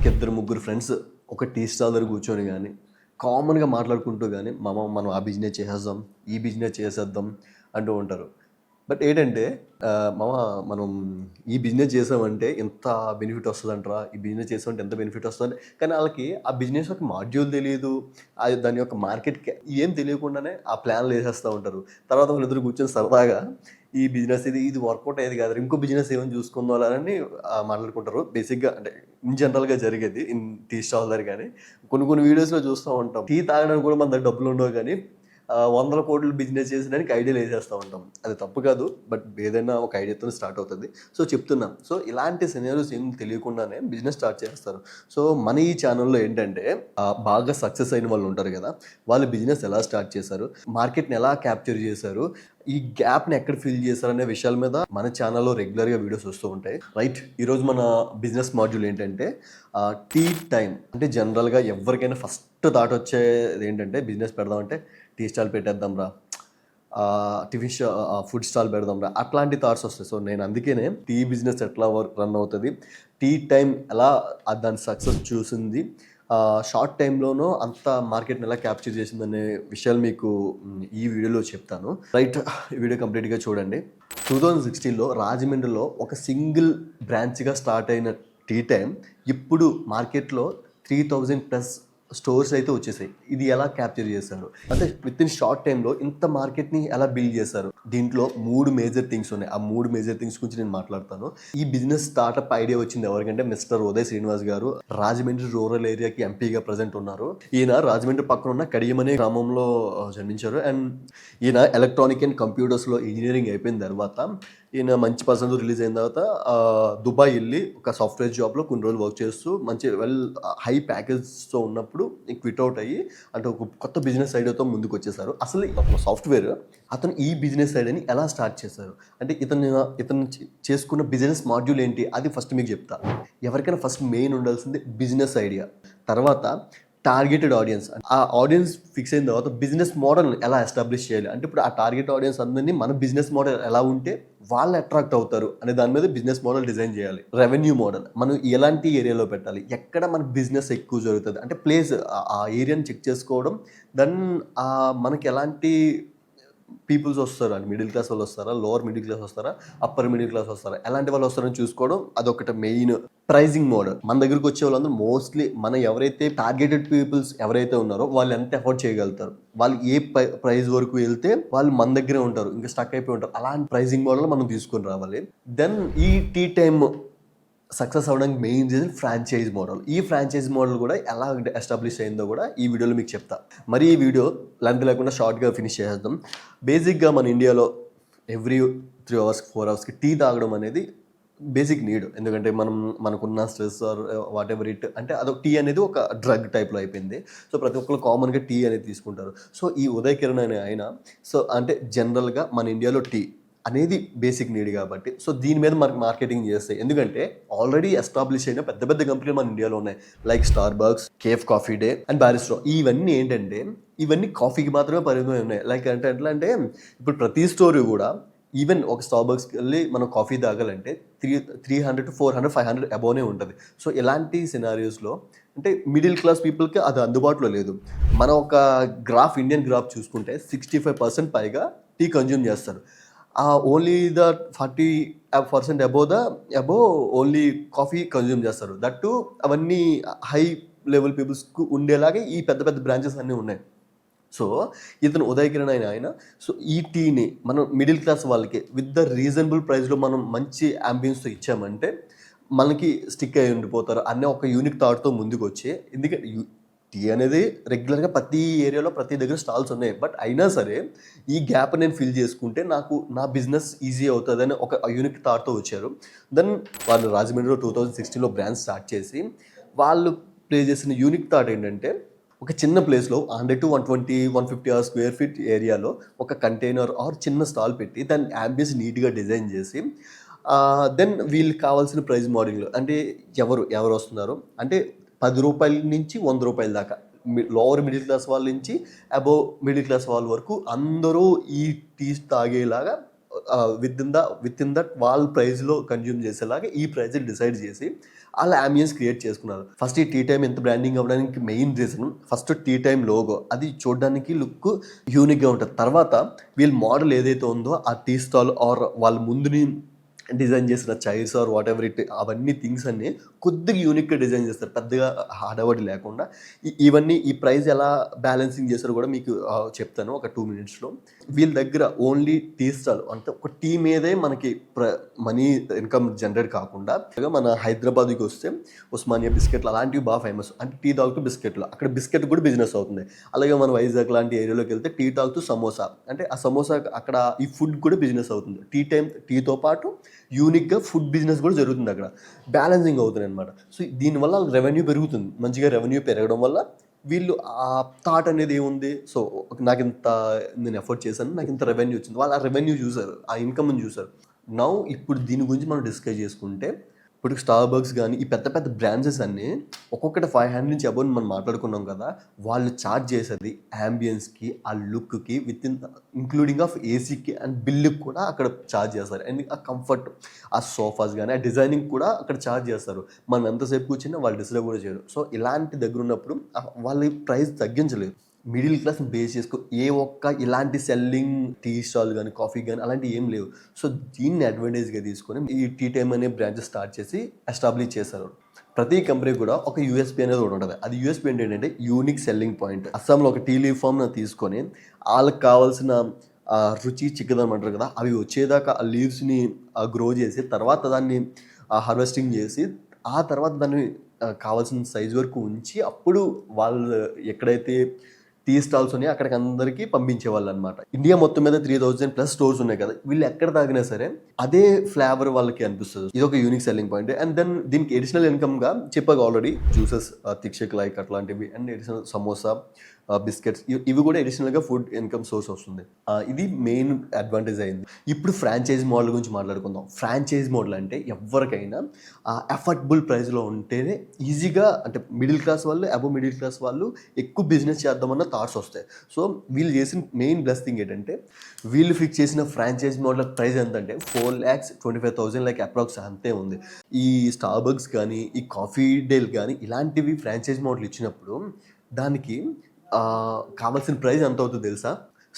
ఒక ఇద్దరు ముగ్గురు ఫ్రెండ్స్ ఒక టీ స్టాల్ దగ్గర కూర్చొని కానీ కామన్గా మాట్లాడుకుంటూ కానీ మనం ఆ బిజినెస్ చేసేద్దాం ఈ బిజినెస్ చేసేద్దాం అంటూ ఉంటారు. బట్ ఏంటంటే మామ మనం ఈ బిజినెస్ చేసామంటే ఎంత బెనిఫిట్ వస్తుందంటారా, ఈ బిజినెస్ చేసామంటే ఎంత బెనిఫిట్ వస్తుంది, కానీ వాళ్ళకి ఆ బిజినెస్ యొక్క మాడ్యూల్ తెలియదు, దాని యొక్క మార్కెట్కి ఏం తెలియకుండానే ఆ ప్లాన్లు వేసేస్తూ ఉంటారు. తర్వాత వాళ్ళిద్దరు కూర్చొని సరదాగా ఈ బిజినెస్ ఇది వర్కౌట్ అయ్యేది కాదు, ఇంకో బిజినెస్ ఏమైనా చూసుకుందాం అని మాట్లాడుకుంటారు. బేసిక్గా అంటే ఇన్ జనరల్గా జరిగేది ఇన్ టీ స్టాల్ దగ్గర. కానీ కొన్ని వీడియోస్లో చూస్తూ ఉంటాం, టీ తాగడానికి కూడా మన దగ్గర డబ్బులు ఉండవు, కానీ 100 కోట్లు బిజినెస్ చేసడానికి ఐడియాలు వేసేస్తూ ఉంటాం. అది తప్పు కాదు, బట్ ఏదైనా ఒక ఐడియాతో స్టార్ట్ అవుతుంది. సో చెప్తున్నాం, సో ఇలాంటి సినారియోస్ ఏం తెలియకుండానే బిజినెస్ స్టార్ట్ చేస్తారు. సో మన ఈ ఛానల్లో ఏంటంటే బాగా సక్సెస్ అయిన వాళ్ళు ఉంటారు కదా, వాళ్ళు బిజినెస్ ఎలా స్టార్ట్ చేశారు, మార్కెట్ని ఎలా క్యాప్చర్ చేశారు, ఈ గ్యాప్ని ఎక్కడ ఫిల్ చేశారు అనే విషయాల మీద మన ఛానల్లో రెగ్యులర్గా వీడియోస్ వస్తూ ఉంటాయి. రైట్, ఈరోజు మన బిజినెస్ మాడ్యూల్ ఏంటంటే టీ టైం. అంటే జనరల్గా ఎవరికైనా ఫస్ట్ థాట్ వచ్చేది ఏంటంటే బిజినెస్ పెడదామంటే టీ స్టాల్ పెట్టేద్దాం రా, టిఫిన్ ఫుడ్ స్టాల్ పెడదాం రా, అట్లాంటి థాట్స్ వస్తాయి. సో నేను అందుకనే టీ బిజినెస్ ఎట్లా రన్ అవుతుంది, టీ టైం ఎలా దాని సక్సెస్ చూసింది, షార్ట్ టైంలోనూ అంత మార్కెట్ని ఎలా క్యాప్చర్ చేసిందనే విషయాలు మీకు ఈ వీడియోలో చెప్తాను. రైట్, ఈ వీడియో కంప్లీట్గా చూడండి. 2016లో రాజమండ్రిలో ఒక సింగిల్ బ్రాంచ్గా స్టార్ట్ అయిన టీ టైం ఇప్పుడు మార్కెట్లో 3000+ స్టోర్స్ అయితే వచ్చేసాయి. ఇది ఎలా క్యాప్చర్ చేశారు అంటే విత్ ఇన్ షార్ట్ టైంలో ఇంత మార్కెట్ని ఎలా బిల్డ్ చేశారు. దీంట్లో 3 మేజర్ థింగ్స్ ఉన్నాయి. ఆ 3 మేజర్ థింగ్స్ గురించి నేను మాట్లాడతాను. ఈ బిజినెస్ స్టార్ట్అప్ ఐడియా వచ్చింది ఎవరికంటే మిస్టర్ ఉదయ్ శ్రీనివాస్ గారు. రాజమండ్రి రూరల్ ఏరియాకి ఎంపీగా ప్రజెంట్ ఉన్నారు. ఈయన రాజమండ్రి పక్కన ఉన్న కడియం అనే గ్రామంలో జన్మించారు. అండ్ ఈయన ఎలక్ట్రానిక్ అండ్ కంప్యూటర్స్లో ఇంజనీరింగ్ అయిపోయిన తర్వాత ఈయన మంచి పర్సెంట్ రిలీజ్ అయిన తర్వాత దుబాయ్ వెళ్ళి ఒక సాఫ్ట్వేర్ జాబ్లో కొన్ని రోజులు వర్క్ చేస్తూ మంచి హై ప్యాకేజ్తో ఉన్నప్పుడు క్విట్ అవుట్ అయ్యి అంటే ఒక కొత్త బిజినెస్ ఐడియాతో ముందుకు వచ్చేసారు. అసలు సాఫ్ట్వేర్ అతను ఈ బిజినెస్ ఐడియాని ఎలా స్టార్ట్ చేశారు అంటే ఇతను చేసుకున్న బిజినెస్ మాడ్యూల్ ఏంటి అది ఫస్ట్ మీకు చెప్తా. ఎవరికైనా ఫస్ట్ మెయిన్ ఉండాల్సింది బిజినెస్ ఐడియా, తర్వాత టార్గెటెడ్ ఆడియన్స్. ఆ ఆడియన్స్ ఫిక్స్ అయిన తర్వాత బిజినెస్ మోడల్ ఎలా ఎస్టాబ్లిష్ చేయాలి అంటే ఇప్పుడు ఆ టార్గెట్ ఆడియన్స్ అందరినీ మన బిజినెస్ మోడల్ ఎలా ఉంటే వాళ్ళు అట్రాక్ట్ అవుతారు అనే దాని మీద బిజినెస్ మోడల్ డిజైన్ చేయాలి. రెవెన్యూ మోడల్, మనం ఎలాంటి ఏరియాలో పెట్టాలి, ఎక్కడ మన బిజినెస్ ఎక్కువ జరుగుతుంది అంటే ప్లేస్, ఆ ఏరియాని చెక్ చేసుకోవడం. దెన్ మనకి ఎలాంటి పీపుల్స్ వస్తారు అంటే మిడిల్ క్లాస్ వాళ్ళు వస్తారా, లోవర్ మిడిల్ క్లాస్ వస్తారా, అప్పర్ మిడిల్ క్లాస్ వస్తారా, ఎలాంటి వాళ్ళు వస్తారని చూసుకోవడం అదొకటి మెయిన్. ప్రైజింగ్ మోడల్, మన దగ్గరికి వచ్చే వాళ్ళందరూ మోస్ట్లీ మన ఎవరైతే టార్గెటెడ్ పీపుల్స్ ఎవరైతే ఉన్నారో వాళ్ళు ఎంత ఎఫోర్డ్ చేయగలుగుతారు, వాళ్ళు ఏ ప్రైస్ వరకు వెళ్తే వాళ్ళు మన దగ్గరే ఉంటారు, ఇంకా స్టక్ అయిపోయి ఉంటారు, అలాంటి ప్రైజింగ్ మోడల్ మనం తీసుకొని రావాలి. దెన్ ఈ టీ టైమ్ సక్సెస్ అవ్వడానికి మెయిన్ రీజన్ ఫ్రాంచైజ్ మోడల్. ఈ ఫ్రాంచైజ్ మోడల్ కూడా ఎలా ఎస్టాబ్లిష్ అయిందో కూడా ఈ వీడియోలో మీకు చెప్తా. మరి ఈ వీడియో లెంత్ లేకుండా షార్ట్గా ఫినిష్ చేసేద్దాం. బేసిక్గా మన ఇండియాలో ఎవ్రీ 3 hours 4 hours టీ తాగడం అనేది బేసిక్ నీడ్. ఎందుకంటే మనకున్న stress or whatever it అంటే అదొక టీ అనేది ఒక డ్రగ్ టైప్లో అయిపోయింది. సో ప్రతి ఒక్కరు కామన్గా టీ అనేది తీసుకుంటారు. సో ఈ ఉదయ్ కిరణ్ అనే ఆయన సో అంటే జనరల్గా మన ఇండియాలో టీ అనేది బేసిక్ నీడ్ కాబట్టి సో దీని మీద మనకి మార్కెటింగ్ చేస్తాయి. ఎందుకంటే ఆల్రెడీ ఎస్టాబ్లిష్ అయిన పెద్ద పెద్ద కంపెనీలు మన ఇండియాలో ఉన్నాయి, like Starbucks, cafe coffee day and barista. ఇవన్నీ ఏంటంటే ఇవన్నీ కాఫీకి మాత్రమే పరిమితమై ఉన్నాయి. లైక్ అంటే ఎట్లా అంటే ఇప్పుడు ప్రతి స్టోర్ కూడా ఈవెన్ ఒక స్టార్బక్స్కి వెళ్ళి మనం కాఫీ తాగాలంటే 300 to 400 500 అబోనే ఉంటుంది. సో ఇలాంటి సినారియోస్లో అంటే మిడిల్ క్లాస్ పీపుల్కి అది అందుబాటులో లేదు. మనం ఒక ఇండియన్ గ్రాఫ్ చూసుకుంటే 65% పైగా టీ కన్జ్యూమ్ చేస్తారు. Only the 40% above only coffee consume చేస్తారు. దట్టు అవన్నీ హై లెవెల్ పీపుల్స్కు ఉండేలాగే ఈ పెద్ద పెద్ద బ్రాంచెస్ అన్నీ ఉన్నాయి. సో ఇతను ఉదయ్ కిరణ్ అయిన సో ఈ టీని మనం మిడిల్ క్లాస్ వాళ్ళకి విత్ ద రీజనబుల్ ప్రైస్లో మనం మంచి అంబియన్స్తో ఇచ్చామంటే మనకి స్టిక్ అయి ఉండిపోతారు అనే ఒక యూనిక్ థాట్తో ముందుకు వచ్చి, ఎందుకంటే టీ అనేది రెగ్యులర్గా ప్రతి ఏరియాలో ప్రతి దగ్గర స్టాల్స్ ఉన్నాయి, బట్ అయినా సరే ఈ గ్యాప్ నేను ఫిల్ చేసుకుంటే నాకు నా బిజినెస్ ఈజీ అవుతుందని ఒక యూనిక్ థాట్తో వచ్చారు. దెన్ వాళ్ళు రాజమండ్రిలో 2016లో బ్రాంచ్ స్టార్ట్ చేసి వాళ్ళు ప్లే చేసిన యూనిక్ థాట్ ఏంటంటే ఒక చిన్న ప్లేస్లో 100 to 120 150 స్క్వేర్ ఫీట్ ఏరియాలో ఒక కంటైనర్ ఆర్ చిన్న స్టాల్ పెట్టి దాని యాంబియన్స్ నీట్గా డిజైన్ చేసి దెన్ వీళ్ళకి కావాల్సిన ప్రైస్ మోడలింగ్లో అంటే ఎవరు వస్తున్నారు అంటే 10 రూపాయల నుంచి 100 రూపాయల దాకా లోవర్ మిడిల్ క్లాస్ వాళ్ళ నుంచి అబోవ్ మిడిల్ క్లాస్ వాళ్ళ వరకు అందరూ ఈ టీ తాగేలాగా విత్ ఇన్ దట్ వాళ్ళ ప్రైస్లో కన్జ్యూమ్ చేసేలాగా ఈ ప్రైజ్ డిసైడ్ చేసి వాళ్ళ అంబియన్స్ క్రియేట్ చేసుకున్నారు. ఫస్ట్ ఈ టీ టైమ్ ఎంత బ్రాండింగ్ అవ్వడానికి main reason first Tea Time logo, అది చూడడానికి లుక్ యూనిక్గా ఉంటుంది. తర్వాత వీళ్ళ మోడల్ ఏదైతే ఉందో ఆ టీ స్టాల్ ఆర్ వాళ్ళ ముందుని డిజైన్ చేసిన chairs or whatever it, అవన్నీ థింగ్స్ అన్ని కొద్దిగా యూనిక్గా డిజైన్ చేస్తారు, పెద్దగా హడావడి లేకుండా. ఇవన్నీ ఈ ప్రైస్ ఎలా బ్యాలెన్సింగ్ చేస్తారో కూడా మీకు చెప్తాను ఒక 2 minutesలో. వీళ్ళ దగ్గర ఓన్లీ టీ స్టాల్ అంటే ఒక టీ మీదే మనకి మనీ ఇన్కమ్ జనరేట్ కాకుండా, మన హైదరాబాద్కి వస్తే ఉస్మానియా బిస్కెట్లు అలాంటివి బాగా ఫేమస్, అంటే టీ తాగుతూ బిస్కెట్లు, అక్కడ బిస్కెట్ కూడా బిజినెస్ అవుతుంది. అలాగే మన వైజాగ్ లాంటి ఏరియాలోకి వెళ్తే టీ తాగుతూ సమోసా, అంటే ఆ సమోసా అక్కడ ఈ ఫుడ్ కూడా బిజినెస్ అవుతుంది. టీతో పాటు యూనిక్గా ఫుడ్ బిజినెస్ కూడా జరుగుతుంది అక్కడ, బ్యాలెన్సింగ్ అవుతుంది అనమాట. సో దీనివల్ల రెవెన్యూ పెరుగుతుంది. మంచిగా రెవెన్యూ పెరగడం వల్ల వీళ్ళు ఆ థాట్ అనేది ఏముంది, సో నాకు ఇంత నేను ఎఫర్ట్ చేశాను, నాకు ఇంత రెవెన్యూ వచ్చింది, వాళ్ళు ఆ రెవెన్యూ చూసారు, ఆ ఇన్కమ్ని చూసారు. ఇప్పుడు దీని గురించి మనం డిస్కస్ చేసుకుంటే, ఇప్పుడు స్టార్ బక్స్ కానీ ఈ పెద్ద పెద్ద బ్రాంచెస్ అన్నీ ఒక్కొక్కటి 500 నుంచి అబౌవ్ మనం మాట్లాడుకున్నాం కదా, వాళ్ళు ఛార్జ్ చేసేది యాంబియన్స్కి, ఆ లుక్కి, విత్ ఇన్ ఇంక్లూడింగ్ ఆఫ్ ఏసీకి అండ్ బిల్లుకి కూడా అక్కడ ఛార్జ్ చేస్తారు. అండ్ ఆ కంఫర్ట్, ఆ సోఫాస్ కానీ ఆ డిజైనింగ్ కూడా అక్కడ ఛార్జ్ చేస్తారు. మనం ఎంతసేపు కూర్చున్నా వాళ్ళు డిస్టర్బ్ కూడా చేయరు. సో ఇలాంటి దగ్గర ఉన్నప్పుడు వాళ్ళ ప్రైస్ తగ్గించలేదు. మిడిల్ క్లాస్ బేస్ చేసుకో ఏ ఒక్క ఇలాంటి సెల్లింగ్ టీ స్టాల్ కానీ కాఫీ కానీ అలాంటివి ఏం లేవు. సో దీన్ని అడ్వాంటేజ్గా తీసుకొని ఈ టీ టైమ్ అనే బ్రాంచ్ స్టార్ట్ చేసి ఎస్టాబ్లిష్ చేశారు. ప్రతి కంపెనీ కూడా ఒక యూఎస్పీ అనేది ఒకటి ఉంటుంది. అది యూఎస్పీ ఏంటంటే యూనిక్ సెల్లింగ్ పాయింట్. అస్సాంలో ఒక టీ లీఫ్ ఫామ్ను తీసుకొని వాళ్ళకి కావాల్సిన రుచి చిక్కదనం అంటారు కదా, అవి వచ్చేదాకా ఆ లీవ్స్ని గ్రో చేసి, తర్వాత దాన్ని హార్వెస్టింగ్ చేసి, ఆ తర్వాత దాన్ని కావాల్సిన సైజ్ వరకు ఉంచి, అప్పుడు వాళ్ళు ఎక్కడైతే టీ స్టాల్స్ ఉన్నాయి అక్కడికి అందరికీ పంపించేవాళ్ళు అనమాట. ఇండియా మొత్తం మీద 3000+ స్టోర్స్ ఉన్నాయి కదా, వీళ్ళు ఎక్కడ తాగినా సరే అదే ఫ్లేవర్ వాళ్ళకి అనిపిస్తుంది. ఇది ఒక unique selling point. And then దీనికి ఎడిషనల్ ఇన్కమ్గా చెప్పాక ఆల్రెడీ జ్యూసెస్, థిక్ లైక్ అట్లాంటివి, అండ్ ఎడిషనల్ సమోసా, బిస్కెట్స్, ఇవి కూడా అడిషనల్గా ఫుడ్ ఇన్కమ్ సోర్స్ వస్తుంది. ఇది మెయిన్ అడ్వాంటేజ్ అయింది. ఇప్పుడు ఫ్రాంచైజ్ మోడల్ గురించి మాట్లాడుకుందాం. ఫ్రాంచైజ్ మోడల్ అంటే ఎవరికైనా అఫోర్డబుల్ ప్రైస్లో ఉంటేనే ఈజీగా, అంటే మిడిల్ క్లాస్ వాళ్ళు, అబవ్ మిడిల్ క్లాస్ వాళ్ళు ఎక్కువ బిజినెస్ చేద్దామన్న థాట్స్ వస్తాయి. సో వీళ్ళు చేసిన మెయిన్ ప్లస్ థింగ్ ఏంటంటే, వీళ్ళు ఫిక్స్ చేసిన ఫ్రాంచైజ్ మోడల్ ప్రైస్ ఎంత అంటే 4,25,000 లైక్ అప్రాక్స్ అంతే ఉంది. ఈ స్టార్ బక్స్ కానీ ఈ కాఫీ డేల్ కానీ ఇలాంటివి ఫ్రాంచైజ్ మోడల్ ఇచ్చినప్పుడు దానికి కావాల్సిన ప్రైస్ ఎంత అవుతుందో తెలుసా?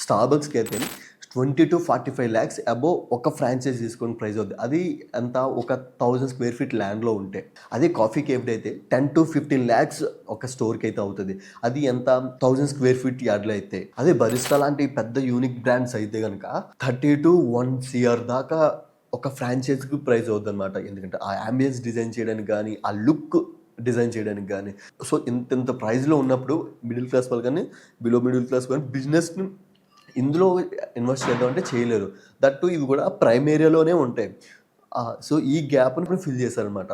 స్టార్ బక్స్కి అయితే 20-45 lakhs అబోవ్ ఒక ఫ్రాంచైజ్ తీసుకుని ప్రైస్ అవుతుంది. అది ఎంత, ఒక 1000 square feet ల్యాండ్లో ఉంటే. అదే కాఫీ కేఫ్ అయితే 10-15 lakhs ఒక స్టోర్కి అయితే అవుతుంది. అది ఎంత, 1000 square feet యార్డ్లో అయితే. అదే బరిస్టా లాంటి పెద్ద యూనిక్ బ్రాండ్స్ అయితే కనుక 30-1 crore దాకా ఒక ఫ్రాంచైజ్కి ప్రైస్ అవుతుంది అనమాట. ఎందుకంటే ఆ అంబియన్స్ డిజైన్ చేయడానికి కానీ, ఆ లుక్ డిజైన్ చేయడానికి కానీ. సో ఇంత ప్రైస్లో ఉన్నప్పుడు మిడిల్ క్లాస్ వాళ్ళు కానీ, బిలో మిడిల్ క్లాస్ కానీ బిజినెస్ని ఇందులో ఇన్వెస్ట్ చేద్దామంటే చేయలేరు. దట్టు ఇవి కూడా ప్రైమ్ ఏరియాలోనే ఉంటాయి. సో ఈ గ్యాప్ని ఇప్పుడు ఫిల్ చేశారనమాట.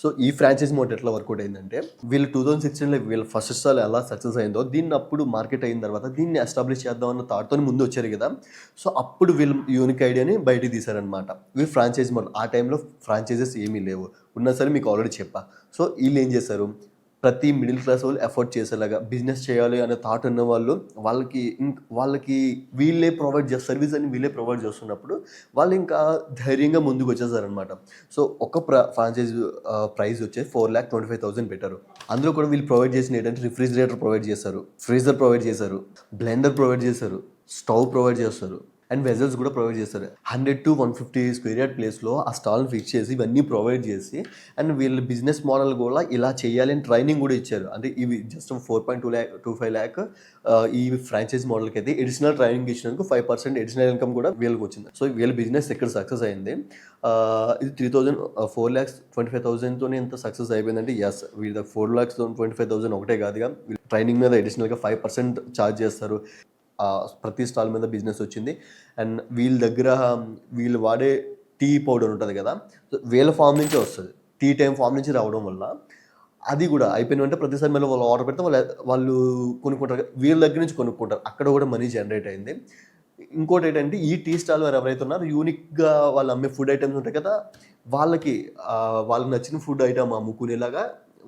సో ఈ ఫ్రాంచైజ్ మోడల్ ఎట్లా వర్కౌట్ అయిందంటే, వీళ్ళు 2016లో వీళ్ళ ఫస్ట్ స్టాల్ ఎలా సక్సెస్ అయిందో, దీన్ని అప్పుడు మార్కెట్ అయిన తర్వాత దీన్ని ఎస్టాబ్లిష్ చేద్దామన్న థాట్తో ముందు వచ్చారు కదా. సో అప్పుడు వీళ్ళు యూనిక్ ఐడియాని బయటికి తీశారనమాట. వీళ్ళు ఫ్రాంచైజ్ మోడల్, ఆ టైంలో ఫ్రాంచైజెస్ ఏమీ లేవు, ఉన్నా సరే మీకు ఆల్రెడీ చెప్పా. సో వీళ్ళు ఏం చేశారు, ప్రతి మిడిల్ క్లాస్ వాళ్ళు ఎఫర్ట్ చేసేలాగా బిజినెస్ చేయాలి అనే థాట్ ఉన్న వాళ్ళు, వాళ్ళకి వీళ్ళే ప్రొవైడ్ చేస్తారు, సర్వీస్ అని వీళ్ళే ప్రొవైడ్ చేస్తున్నప్పుడు వాళ్ళు ఇంకా ధైర్యంగా ముందుకు వచ్చేసారనమాట. సో ఒక ఫ్రాంచైజ్ ప్రైస్ వచ్చేసి 4,25,000 పెట్టారు. అందులో కూడా వీళ్ళు ప్రొవైడ్ చేసిన ఏంటంటే, రిఫ్రిజిరేటర్ ప్రొవైడ్ చేశారు, ఫ్రీజర్ ప్రొవైడ్ చేశారు, బ్లెండర్ ప్రొవైడ్ చేశారు, స్టవ్ ప్రొవైడ్ చేస్తారు, అండ్ వెజల్స్ కూడా ప్రొవైడ్ చేస్తారు. 100-150 square yard ప్లేస్లో ఆ స్టాల్ని ఫిక్స్ చేసి ఇవన్నీ ప్రొవైడ్ చేసి, అండ్ వీళ్ళ బిజినెస్ మోడల్ కూడా ఇలా చేయాలి అని ట్రైనింగ్ కూడా ఇచ్చారు. అంటే ఇవి జస్ట్ 4.25 lakh ఈ ఫ్రాంచైజ్ మోడల్కి అయితే ఎడిషనల్ ట్రైనింగ్ ఇచ్చినందుకు 5% ఎడిషనల్ ఇన్కమ్ కూడా వీళ్ళకి వచ్చింది. సో వీళ్ళ బిజినెస్ ఎక్కడ సక్సెస్ అయింది, ఇది 4,25,000తోనే ఎంత సక్సెస్ అయిపోయిందంటే, ఎస్ వీళ్ళ 4,25,000 ఒకటే కాదుగా, వీళ్ళు ట్రైనింగ్ మీద ఎడిషనల్గా 5% ఛార్జ్ చేస్తారు. ప్రతి స్టాల్ మీద బిజినెస్ వచ్చింది. అండ్ వీళ్ళ దగ్గర వీళ్ళు వాడే టీ పౌడర్ ఉంటుంది కదా, వీళ్ళ ఫామ్ నుంచే వస్తుంది, టీ టైం ఫామ్ నుంచి రావడం వల్ల అది కూడా అయిపోయిన వెంటనే ప్రతిసారి మళ్ళీ వాళ్ళు ఆర్డర్ పెడితే వాళ్ళు కొనుక్కుంటారు, వీళ్ళ దగ్గర నుంచి కొనుక్కుంటారు, అక్కడ కూడా మనీ జనరేట్ అయింది. ఇంకోటి ఏంటంటే, ఈ టీ స్టాల్ వారు ఎవరైతే ఉన్నారో యూనిక్గా వాళ్ళు అమ్మే ఫుడ్ ఐటమ్స్ ఉంటాయి కదా, వాళ్ళకి నచ్చిన ఫుడ్ ఐటమ్ అమ్ముకునేలాగా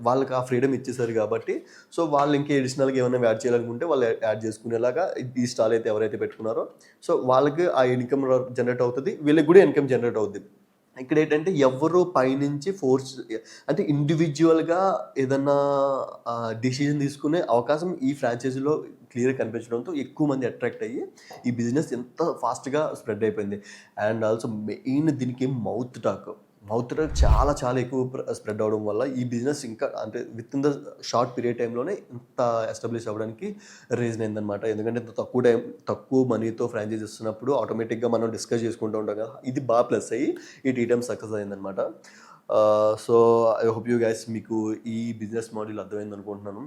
వాళ్ళకి ఆ ఫ్రీడమ్ ఇచ్చేసారు కాబట్టి, సో వాళ్ళు ఇంకా అడిషనల్గా ఏమైనా యాడ్ చేయాలనుకుంటే వాళ్ళు యాడ్ చేసుకునేలాగా ఈ స్టాల్ అయితే ఎవరైతే పెట్టుకున్నారో, సో వాళ్ళకి ఆ ఇన్కమ్ జనరేట్ అవుతుంది, వీళ్ళకి కూడా ఇన్కమ్ జనరేట్ అవుతుంది. ఇక్కడ ఏంటంటే ఎవరు పైనుంచి ఫోర్స్ అంటే ఇండివిజువల్గా ఏదన్నా డిసిజన్ తీసుకునే అవకాశం ఈ ఫ్రాంచైజీలో క్లియర్గా కనిపించడంతో ఎక్కువ మంది అట్రాక్ట్ అయ్యి ఈ బిజినెస్ ఎంత ఫాస్ట్గా స్ప్రెడ్ అయిపోయింది. అండ్ ఆల్సో మెయిన్ దీనికి మౌత్ టాక్ చాలా చాలా ఎక్కువ స్ప్రెడ్ అవడం వల్ల ఈ బిజినెస్ ఇంకా అంటే with in the short period టైంలోనే ఇంత ఎస్టాబ్లిష్ అవ్వడానికి రీజన్ అయిందనమాట. ఎందుకంటే ఇంత తక్కువ మనీతో ఫ్రాంచైజ్ ఇస్తున్నప్పుడు ఆటోమేటిక్గా మనం డిస్కస్ చేసుకుంటూ ఉంటాం కదా, ఇది బాగా ప్లస్ అయ్యి ఈ టీ టైమ్ సక్సెస్ అయిందనమాట. So I hope you guys మీకు ఈ బిజినెస్ మోడల్ అర్థమైంది అనుకుంటున్నాను.